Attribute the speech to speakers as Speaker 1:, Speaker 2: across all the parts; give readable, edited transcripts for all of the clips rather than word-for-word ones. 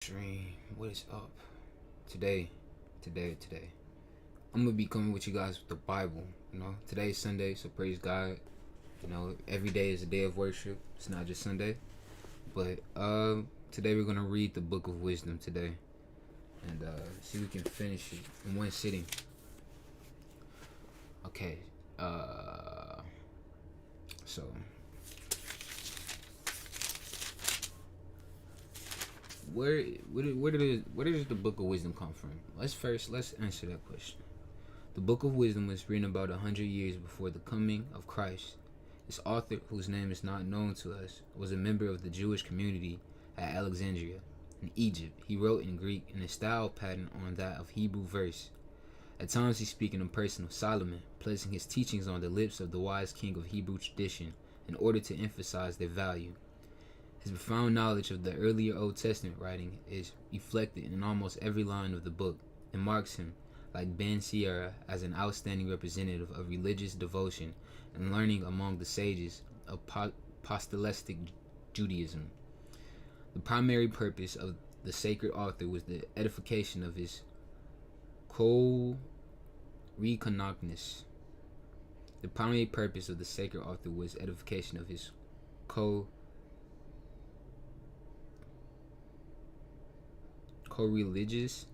Speaker 1: Stream, what is up? Today, today. I'm gonna be coming with you guys with the Bible. Today's Sunday, so praise God. Every day is a day of worship. It's not just Sunday. But today we're gonna read the Book of Wisdom today, and see if we can finish it in one sitting. Okay. So where does the Book of Wisdom come from? Let's answer that question. The Book of Wisdom was written about 100 years before the coming of Christ. Its author, whose name is not known to us, was a member of the Jewish community at Alexandria in Egypt. He wrote in Greek in a style patterned on that of Hebrew verse. At times he speaks in the person of Solomon, placing his teachings on the lips of the wise king of Hebrew tradition in order to emphasize their value. His profound knowledge of the earlier Old Testament writing is reflected in almost every line of the book, and marks him, like Ben Sira, as an outstanding representative of religious devotion and learning among the sages of apostolic Judaism. The primary purpose of the sacred author was the edification of his co-reconnagness. The primary purpose of the sacred author was edification of his co-religionists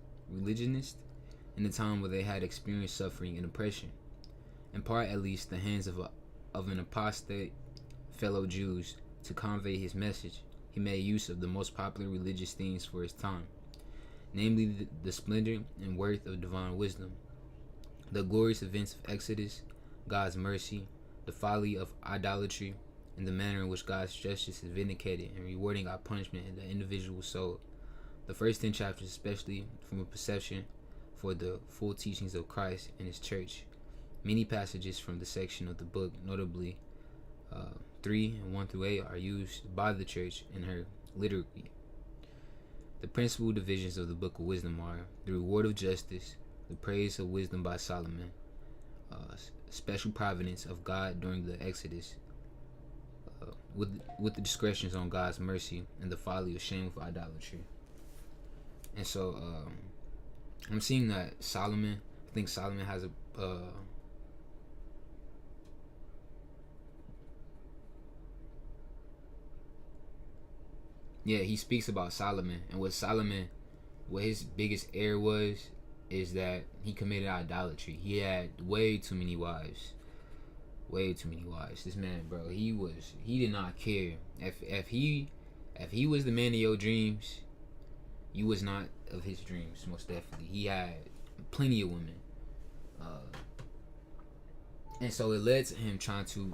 Speaker 1: in the time where they had experienced suffering and oppression, in part at least the hands of an apostate fellow Jews. To convey his message, he made use of the most popular religious themes for his time, namely the splendor and worth of divine wisdom, the glorious events of Exodus, God's mercy, the folly of idolatry, and the manner in which God's justice is vindicated in rewarding our punishment in the individual soul. The first 10 chapters, especially from a perception for the full teachings of Christ and his church. Many passages from the section of the book, notably 3 and 1 through 8, are used by the church in her liturgy. The principal divisions of the Book of Wisdom are the reward of justice, the praise of wisdom by Solomon, special providence of God during the Exodus, with the discretions on God's mercy, and the folly of shameful idolatry. And so I'm seeing that Solomon, I think Solomon has he speaks about Solomon, and what his biggest error was is that he committed idolatry. He had way too many wives. This man, bro, he did not care. If he was the man of your dreams, you was not of his dreams, most definitely. He had plenty of women. And so it led to him trying to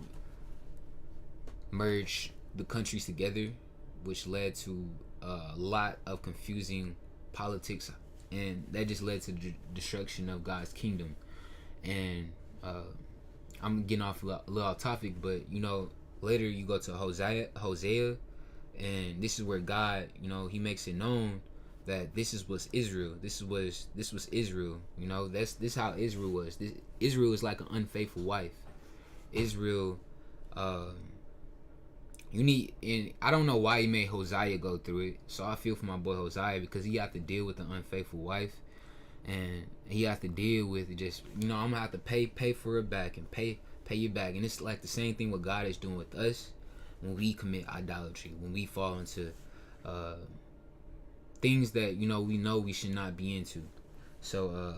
Speaker 1: merge the countries together, which led to a lot of confusing politics, and that just led to the destruction of God's kingdom. And I'm getting off a little off topic, but later you go to Hosea, and this is where God, he makes it known that this was Israel. This was Israel. This how Israel was. Israel is like an unfaithful wife. Israel, and I don't know why he made Hosea go through it. So I feel for my boy Hosea, because he had to deal with an unfaithful wife, and he has to deal with just I'm gonna have to pay for it back and pay you back. And it's like the same thing what God is doing with us when we commit idolatry, when we fall into things that we know we should not be into. So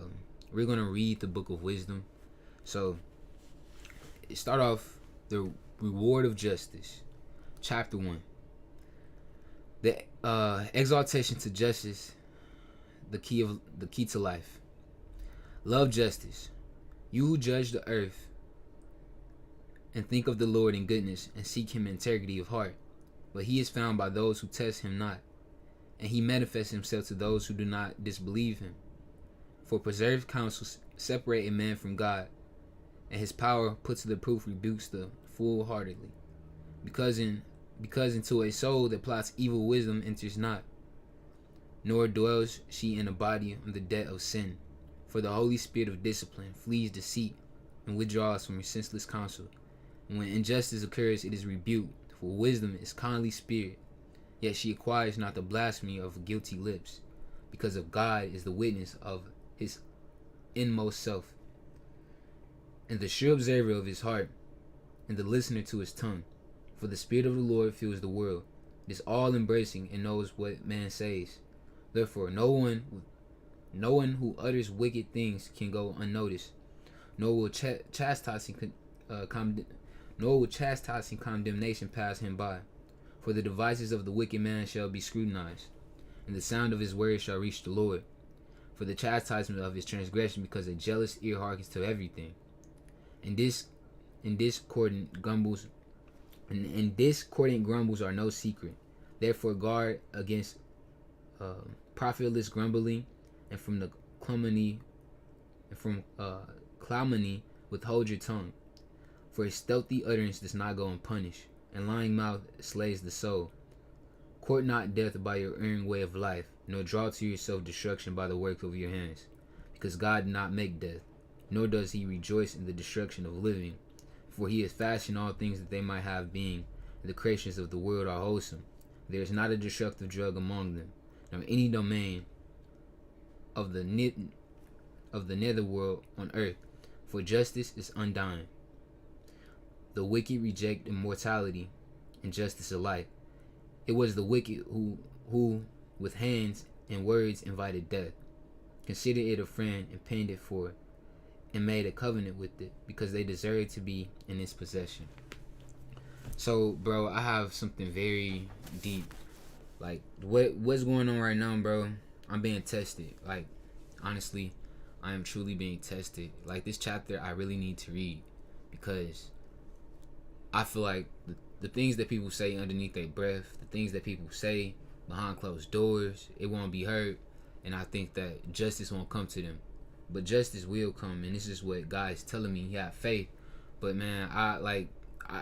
Speaker 1: we're gonna read the Book of Wisdom. So start off the reward of justice, chapter 1. The exaltation to justice, the key to life. Love justice, you who judge the earth, and think of the Lord in goodness, and seek him in integrity of heart. But he is found by those who test him not, and he manifests himself to those who do not disbelieve him. For preserved counsels separate a man from God, and his power put to the proof rebukes the fool-heartedly. Because into a soul that plots evil wisdom enters not, nor dwells she in a body on the debt of sin. For the Holy Spirit of discipline flees deceit and withdraws from senseless counsel. And when injustice occurs, it is rebuked, for wisdom is kindly spirit. Yet she acquires not the blasphemy of guilty lips, because of God is the witness of his inmost self, and the sure observer of his heart, and the listener to his tongue. For the Spirit of the Lord fills the world. It is all embracing and knows what man says. Therefore, no one who utters wicked things can go unnoticed, nor will chastising condemnation pass him by. For the devices of the wicked man shall be scrutinized, and the sound of his words shall reach the Lord. For the chastisement of his transgression, because a jealous ear hearkens to everything. And discordant grumbles are no secret. Therefore guard against profitless grumbling, and from calumny withhold your tongue. For a stealthy utterance does not go unpunished, and lying mouth slays the soul. Court not death by your erring way of life, nor draw to yourself destruction by the work of your hands. Because God did not make death, nor does he rejoice in the destruction of living. For he has fashioned all things that they might have being, and the creations of the world are wholesome. There is not a destructive drug among them, nor any domain of the netherworld on earth, for justice is undying. The wicked reject immortality and justice alike. It was the wicked who with hands and words invited death, considered it a friend and paid it for it, and made a covenant with it, because they deserved to be in its possession. So, bro, I have something very deep. Like, what's going on right now, bro? I'm being tested. Like, honestly, I am truly being tested. Like, this chapter I really need to read, because I feel like the things that people say underneath their breath, the things that people say behind closed doors, it won't be heard. And I think that justice won't come to them. But justice will come, and this is what God is telling me. He have faith. But man,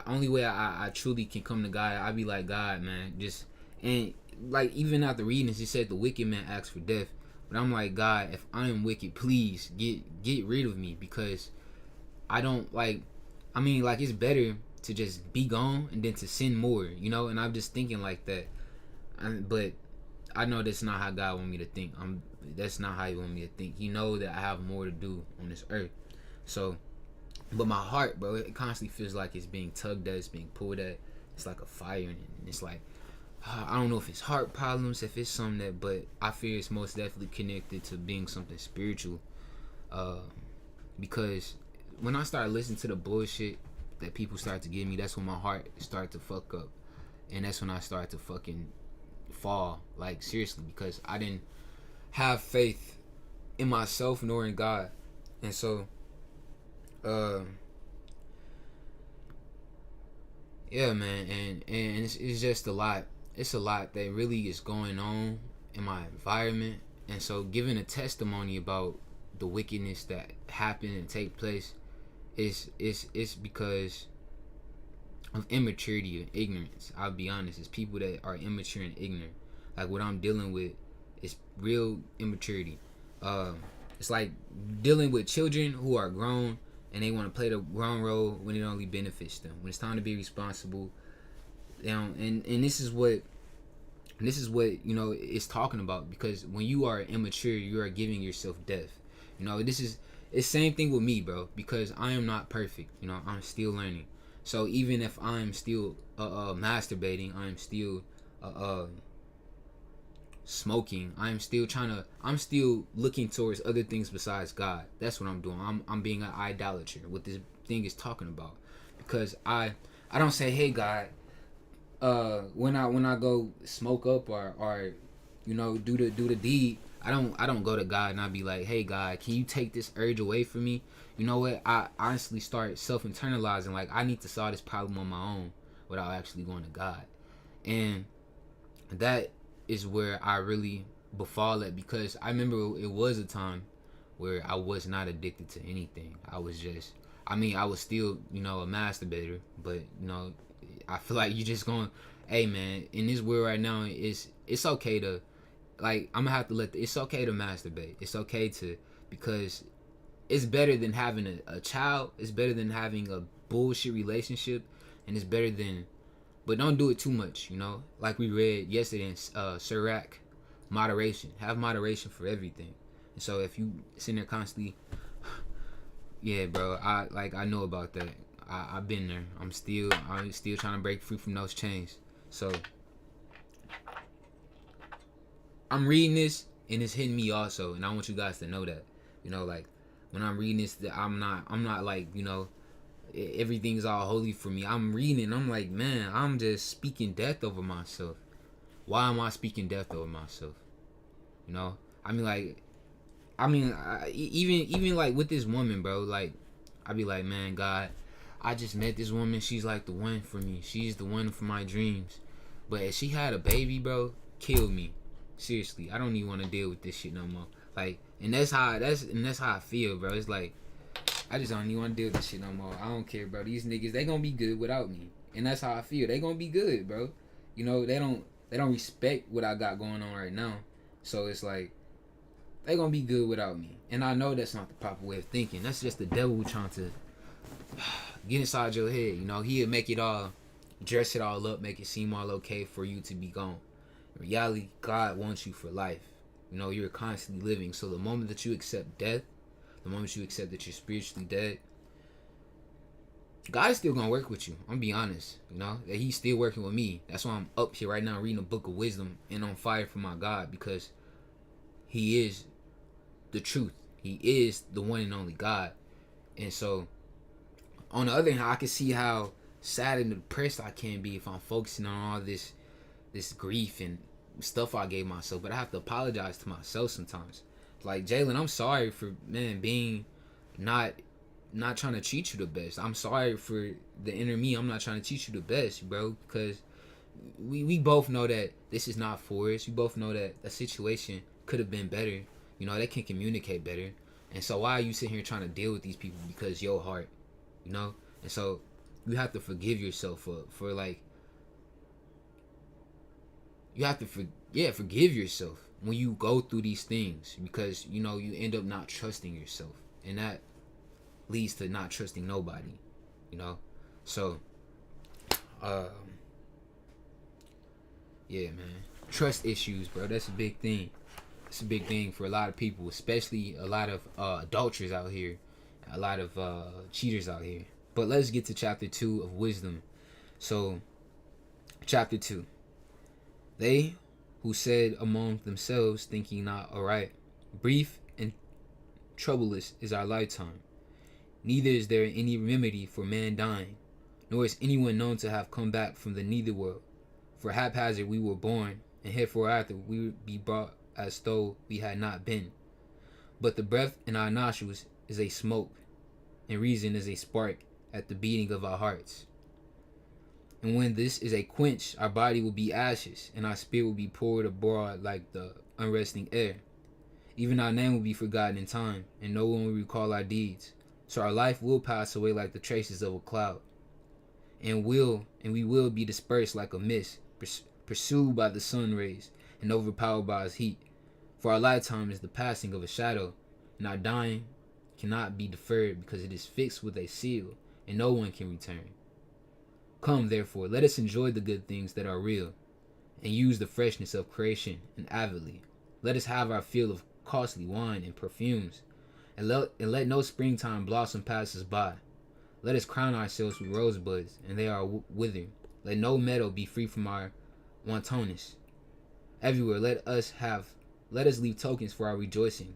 Speaker 1: only way I truly can come to God, I be like, God, man, just, and like, even after reading this, he said the wicked man asks for death. But I'm like, God, if I am wicked, please get rid of me, because I don't like, I mean, like, it's better to just be gone and then to sin more, you know. And I'm just thinking like that. But I know that's not how God want me to think. That's not how he want me to think. He know that I have more to do on this earth. So, but my heart, bro, it constantly feels like it's being tugged at, it's being pulled at. It's like a fire in it. And it's like, I don't know if it's heart problems, if it's something that, but I fear it's most definitely connected to being something spiritual. Because when I start listening to the bullshit that people start to give me, that's when my heart start to fuck up. And that's when I start to fucking fall, like, seriously, because I didn't have faith in myself nor in God. And so yeah, man, and it's just a lot. It's a lot that really is going on in my environment. And so giving a testimony about the wickedness that happened and take place is because of immaturity and ignorance. I'll be honest, it's people that are immature and ignorant. Like, what I'm dealing with is real immaturity. It's like dealing with children who are grown and they want to play the grown role when it only benefits them. When it's time to be responsible, you know, and this is what you know it's talking about. Because when you are immature, you are giving yourself death. You know, it's same thing with me, bro. Because I am not perfect. You know, I'm still learning. So even if I'm still masturbating, I'm still smoking, I'm still looking towards other things besides God. That's what I'm doing. I'm being an idolater, what this thing is talking about. Because I don't say, hey God, when I go smoke up or you know, do the deed, I don't go to God and I be like, hey God, can you take this urge away from me? You know what? I honestly start self-internalizing, like, I need to solve this problem on my own without actually going to God. And that is where I really befall at, because I remember it was a time where I was not addicted to anything. I was still, you know, a masturbator, but, you know, I feel like you just going, hey man, in this world right now, it's okay to, like, I'm gonna have to it's okay to masturbate. It's okay to, because it's better than having a child. It's better than having a bullshit relationship, and it's better than but don't do it too much. You know, like we read yesterday in Sirach, moderation. Have moderation for everything. And so if you sitting there constantly, yeah, bro, I know about that. I've been there. I'm still trying to break free from those chains. So I'm reading this and it's hitting me also, and I want you guys to know that. You know, like when I'm reading this, that I'm not like, you know, everything's all holy for me. I'm reading and I'm like, man, I'm just speaking death over myself. Why am I speaking death over myself? You know, even like with this woman, bro, like I be like, man, God, I just met this woman. She's like the one for me. She's the one for my dreams. But if she had a baby, bro, kill me. Seriously, I don't even want to deal with this shit no more. Like, and that's how I feel, bro. It's like I just don't even want to deal with this shit no more. I don't care, bro. These niggas, they gonna be good without me, and that's how I feel. They gonna be good, bro. You know, they don't respect what I got going on right now. So it's like they gonna be good without me, and I know that's not the proper way of thinking. That's just the devil trying to get inside your head. You know, he'll make it all, dress it all up, make it seem all okay for you to be gone. In reality, God wants you for life. You know, you're constantly living. So the moment that you accept death, the moment you accept that you're spiritually dead, God is still gonna work with you. I'm gonna be honest. You know, that He's still working with me. That's why I'm up here right now reading a book of wisdom and on fire for my God, because He is the truth. He is the one and only God. And so on the other hand, I can see how sad and depressed I can be if I'm focusing on all this grief and stuff I gave myself. But I have to apologize to myself sometimes. Like, Jalen, I'm sorry for, man, being not trying to treat you the best. I'm sorry for the inner me. I'm not trying to treat you the best, bro, because we both know that this is not for us. We both know that the situation could have been better. You know, they can communicate better. And so why are you sitting here trying to deal with these people because your heart, you know? And so you have to forgive yourself for like, you have to forgive yourself when you go through these things, because, you know, you end up not trusting yourself, and that leads to not trusting nobody, you know? So yeah, man, trust issues, bro, that's a big thing. It's a big thing for a lot of people, especially a lot of adulterers out here, a lot of cheaters out here. But let's get to chapter 2 of wisdom. So chapter 2, they who said among themselves, thinking not aright, brief and troubleless is our lifetime, neither is there any remedy for man dying, nor is anyone known to have come back from the nether world. For haphazard we were born, and hereafter we would be brought as though we had not been. But the breath in our nostrils is a smoke, and reason is a spark at the beating of our hearts. And when this is a quench, our body will be ashes, and our spirit will be poured abroad like the unresting air. Even our name will be forgotten in time, and no one will recall our deeds. So our life will pass away like the traces of a cloud, and we will be dispersed like a mist, pursued by the sun rays, and overpowered by its heat. For our lifetime is the passing of a shadow, and our dying cannot be deferred, because it is fixed with a seal, and no one can return. Come, therefore, let us enjoy the good things that are real, and use the freshness of creation and avidly. Let us have our fill of costly wine and perfumes, and let no springtime blossom pass us by. Let us crown ourselves with rosebuds, and they are withered. Let no meadow be free from our wantonness. Everywhere let us leave tokens for our rejoicing.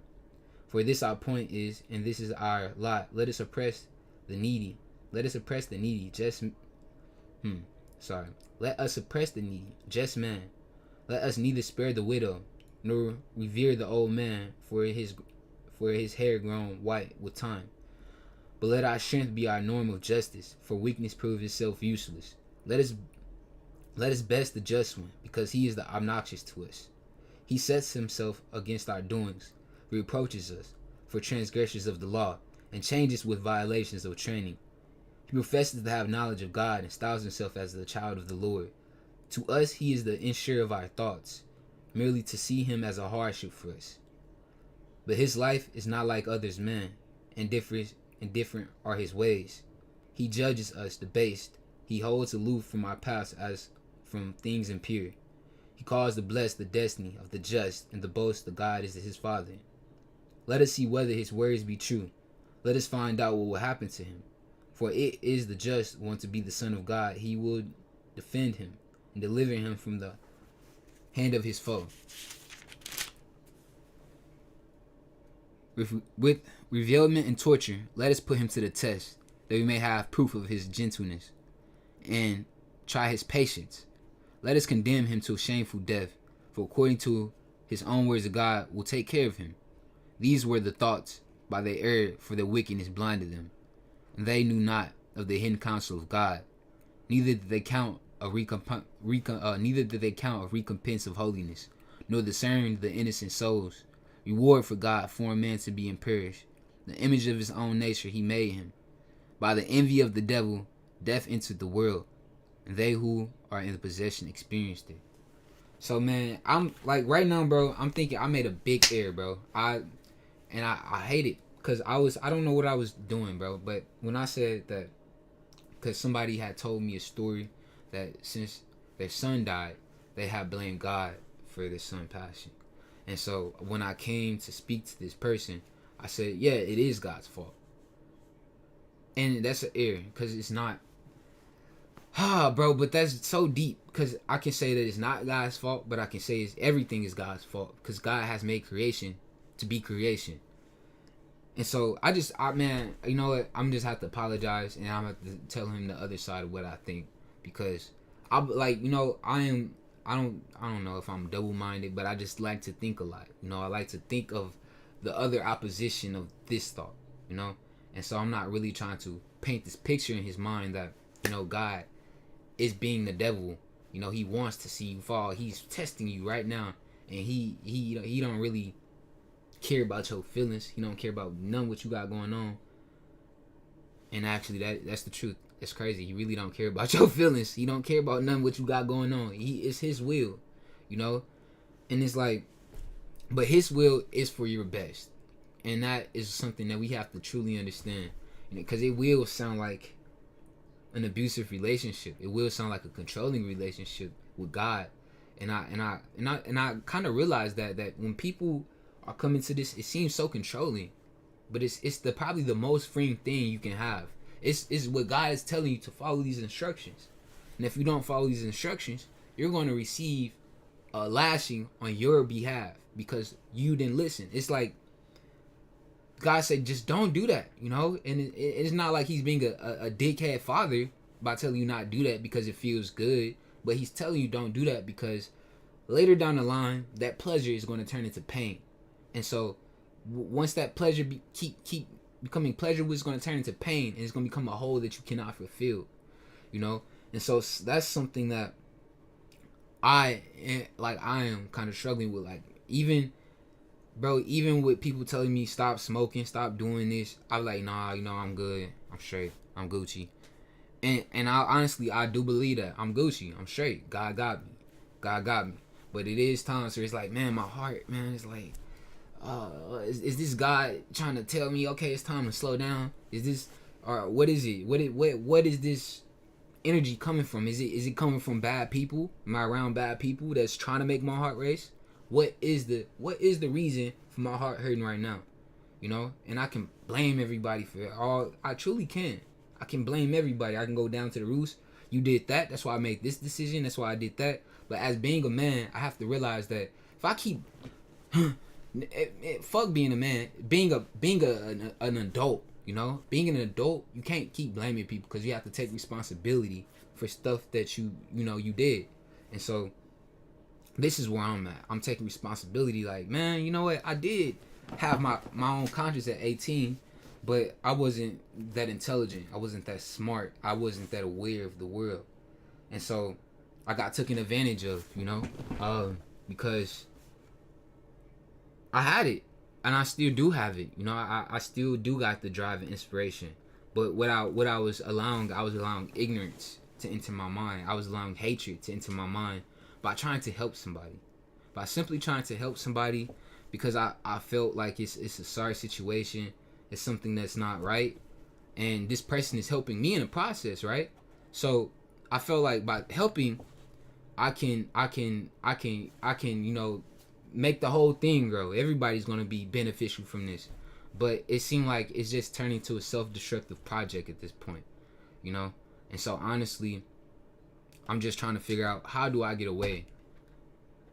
Speaker 1: For this our point is, and this is our lot. Let us oppress the needy. Let us oppress the needy, Let us oppress the needy, just man. Let us neither spare the widow, nor revere the old man for his hair grown white with time. But let our strength be our norm of justice, for weakness proves itself useless. Let us best the just one, because he is the obnoxious to us. He sets himself against our doings, reproaches us for transgressions of the law, and changes with violations of training. He professes to have knowledge of God and styles himself as the child of the Lord. To us he is the insurer of our thoughts, merely to see him as a hardship for us. But his life is not like others' men, and different are his ways. He judges us debased, He holds aloof from our paths as from things impure. He calls to bless the destiny of the just and the boast the God is his Father. Let us see whether his words be true. Let us find out what will happen to him. For it is the just one to be the Son of God. He will defend him and deliver him from the hand of his foe. With revealment and torture, let us put him to the test, that we may have proof of his gentleness, and try his patience. Let us condemn him to a shameful death, for according to his own words, God will take care of him. These were the thoughts by they erred, for their wickedness blinded them. And they knew not of the hidden counsel of God, neither did they count of recompense of holiness, nor discern the innocent souls. Reward for God formed man to be imperished. The image of his own nature he made him. By the envy of the devil, death entered the world, and they who are in the possession experienced it. So man, I'm like right now, bro, I'm thinking I made a big error, bro. I hate it because I don't know what I was doing, bro. But when I said that, because somebody had told me a story that since their son died, they had blamed God for their son passing. And so when I came to speak to this person, I said, yeah, it is God's fault. And that's an error because it's not. Bro, but that's so deep because I can say that it's not God's fault, but I can say everything is God's fault because God has made creation to be creation. And so man, you know what? I'm just have to apologize and I'm have to tell him the other side of what I think because I don't know if I'm double-minded, but I just like to think a lot. You know, I like to think of the other opposition of this thought, you know? And so I'm not really trying to paint this picture in his mind that, you know, God is being the devil. You know, he wants to see you fall. He's testing you right now. And he don't really care about your feelings. He don't care about none what you got going on. And actually, that's the truth. It's crazy. He really don't care about your feelings. He don't care about none what you got going on. It's his will, you know? And it's like, but his will is for your best. And that is something that we have to truly understand. Because it will sound like an abusive relationship. It will sound like a controlling relationship with God. And I kind of realized that when people are coming to this, it seems so controlling. But it's probably the most freeing thing you can have. It's what God is telling you to follow these instructions. And if you don't follow these instructions, you're going to receive a lashing on your behalf because you didn't listen. It's like God said, just don't do that, you know? And it's not like he's being a dickhead father by telling you not to do that because it feels good. But he's telling you don't do that because later down the line, that pleasure is going to turn into pain. And so once that pleasure keep becoming pleasurable, it's going to turn into pain, and it's going to become a hole that you cannot fulfill, you know. And so that's something that I am kind of struggling with. Like even with people telling me stop smoking, stop doing this, I'm like, nah, you know, I'm good, I'm straight, I'm Gucci. And I do believe that I'm Gucci, I'm straight. God got me. But it is times where it's like, man, my heart, man, it's like, is this God trying to tell me, okay, it's time to slow down? Is this, or what is it? What is this energy coming from? Is it coming from bad people? Am I around bad people that's trying to make my heart race? What is the reason for my heart hurting right now? You know, and I can blame everybody for it. I truly can. I can blame everybody. I can go down to the roots. You did that. That's why I made this decision. That's why I did that. But as being a man, I have to realize that if I keep fuck being a man, being an adult, you know, being an adult, you can't keep blaming people because you have to take responsibility for stuff that you did. And so this is where I'm at. I'm taking responsibility. Like, man, you know what? I did have my own conscience at 18, but I wasn't that intelligent. I wasn't that smart. I wasn't that aware of the world. And so I got taken advantage of, you know, because I had it, and I still do have it. You know, I still do got the drive and inspiration. But what I was allowing ignorance to enter my mind. I was allowing hatred to enter my mind by trying to help somebody. By simply trying to help somebody because I felt like it's a sorry situation. It's something that's not right. And this person is helping me in the process, right? So I felt like by helping, I can, make the whole thing grow. Everybody's gonna be beneficial from this. But it seemed like it's just turning to a self-destructive project at this point, you know. And so honestly, I'm just trying to figure out how do I get away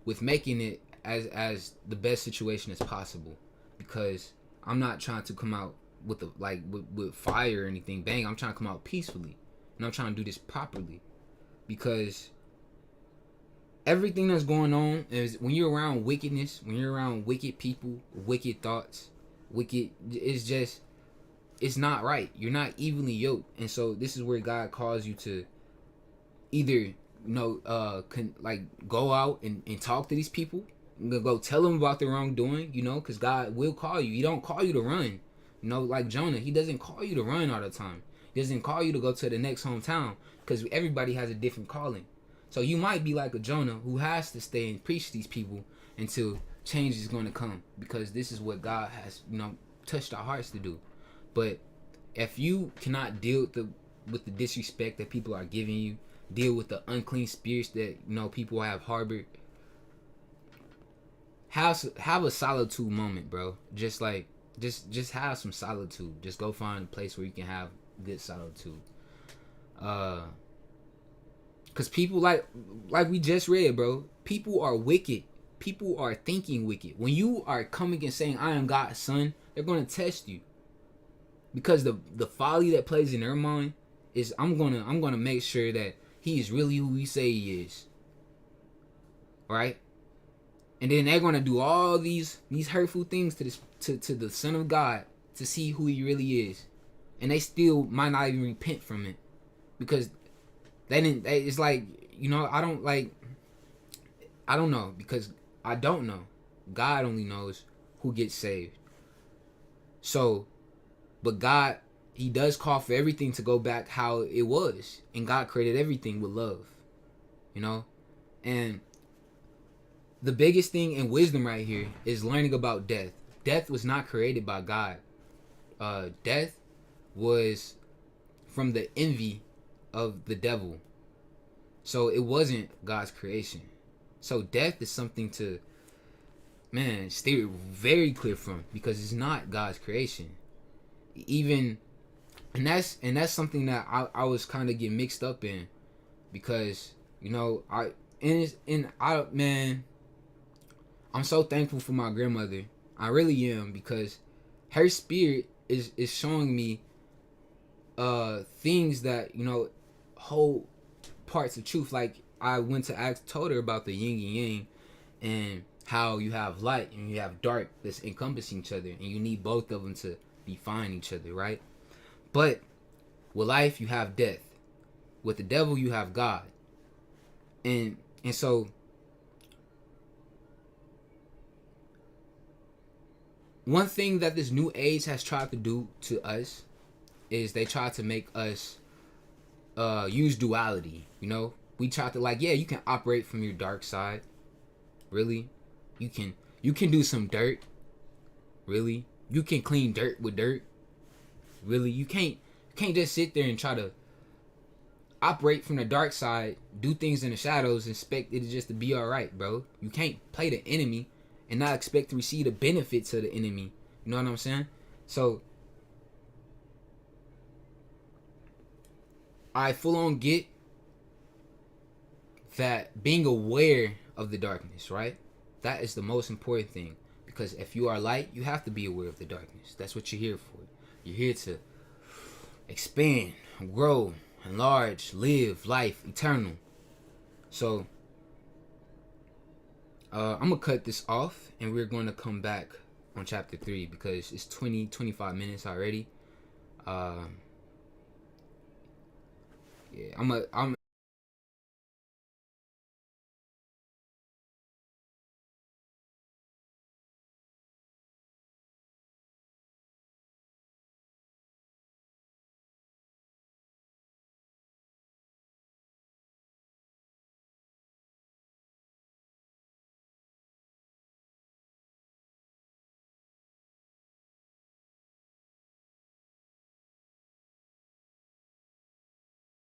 Speaker 1: with making it as the best situation as possible, because I'm not trying to come out with with fire or anything. Bang, I'm trying to come out peacefully, and I'm trying to do this properly, because everything that's going on is when you're around wickedness, when you're around wicked people, wicked thoughts, it's not right. You're not evenly yoked. And so this is where God calls you to either go out and talk to these people, go tell them about their wrongdoing, because God will call you. He don't call you to run, like Jonah. He doesn't call you to run all the time. He doesn't call you to go to the next hometown, because everybody has a different calling. So you might be like a Jonah who has to stay and preach to these people until change is going to come, because this is what God has, touched our hearts to do. But if you cannot deal with the disrespect that people are giving you, deal with the unclean spirits that people have harbored, have a solitude moment, bro. Just have some solitude. Just go find a place where you can have good solitude. Cause people like we just read, bro. People are wicked. People are thinking wicked. When you are coming and saying, "I am God's son," they're gonna test you. Because the folly that plays in their mind is, I'm gonna make sure that he is really who we say he is. Right? And then they're gonna do all these hurtful things to the Son of God to see who he really is, and they still might not even repent from it, because it's like, I don't know, because I don't know. God only knows who gets saved. So, but God, he does call for everything to go back how it was, and God created everything with love, and the biggest thing in wisdom right here is learning about death. Death was not created by God. Death was from the envy of the devil. So it wasn't God's creation. So death is something to, stay very clear from, because it's not God's creation. And that's something that I was kind of getting mixed up in, because I'm so thankful for my grandmother. I really am, because her spirit is showing me things that hold parts of truth. Like, I went to told her about the yin and yang, and how you have light and you have dark that's encompassing each other, and you need both of them to define each other, right? But with life you have death, with the devil you have God, and so one thing that this new age has tried to do to us is they try to make us use duality. We try to you can operate from your dark side. Really? You can do some dirt. Really? You can clean dirt with dirt. Really? You can't just sit there and try to operate from the dark side, do things in the shadows, and expect it just to be alright, bro. You can't play the enemy and not expect to receive the benefits of the enemy. You know what I'm saying? So I full on get that being aware of the darkness, right? That is the most important thing. Because if you are light, you have to be aware of the darkness. That's what you're here for. You're here to expand, grow, enlarge, live life eternal. So I'm going to cut this off, and we're going to come back on chapter 3, because it's 25 minutes already. Yeah, I'm